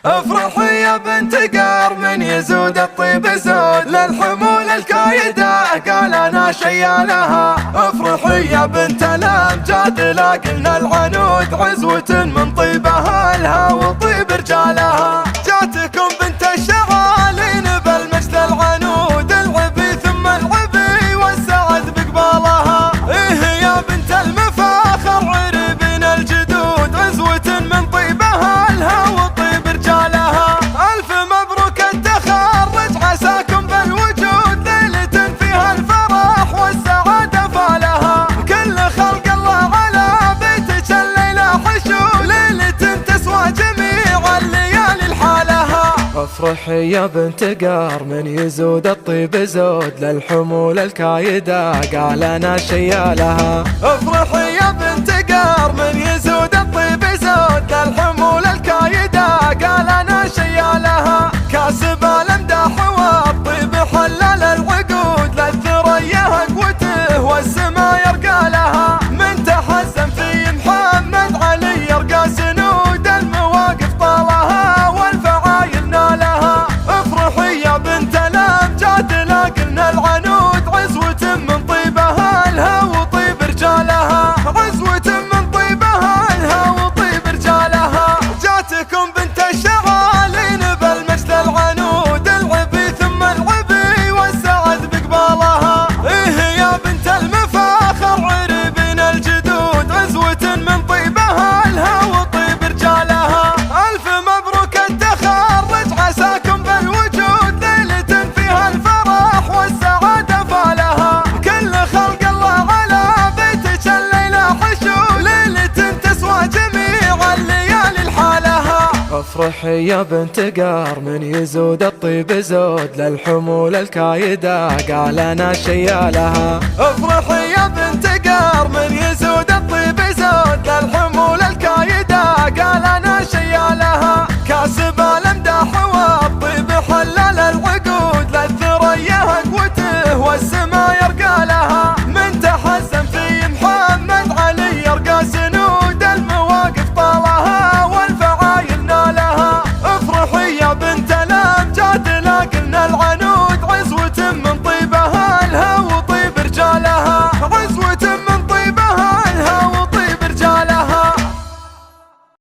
افرحي يا بنت قار من يزود الطيب زود للحمول الكايدة قال انا شيالها. افرحي يا بنت الامجاد لاقلنا العنود عزوة من طيبها لها وطيب رجالها. جاتكم بنت الشغالين بالمجد العنود العبي ثم العبي والسعد بقبالها. ايه يا بنت المفاخر عربين الجدود عزوة من طيبها لها وطيب رجالها. الف مبروك التخرج عساكم بالوجود ليلة فيها الفرح والسعادة فالها. كل خلق الله على بيتك الليلة حشود ليلة تسوى جميع الليالي لحالها. افرحي يا بنت قار من يزود الطيب زود للحمول الكايدة قال انا شيالها. افرحي يا بنت قار من يزود الطيب زود للحمول الكايدة قال انا شيالها. كاسب الامداح والطيب حلل العقود للثريا قوته والسما يرقى لها. من تحزن في محمد علي يرقى سنود المواقف طالها والفعايل نالها. افرحي يا بنت الامجاد لاقلنا العنود عزوة من طيبها لها وطيب رجالها. عزوة من طيبها لها وطيب رجالها. جاتكم بنت الشغالين بالمجد العنود العبي ثم العبي والسعد بقبالها. ايه يا بنت المفاخر عربين الجدود عزوة من طيبها لها وطيب رجالها. الف مبروك التخرج عساكم بالوجود ليلة فيها الفرح والسعادة فالها. كل خلق الله على بيتك الليلة حشود ليلة تسوى جميع الليالي لحالها. افرحي يا بنت قار من يزود الطيب زود للحمول الكايدة قال انا شيالها. افرحي يا بنت قار من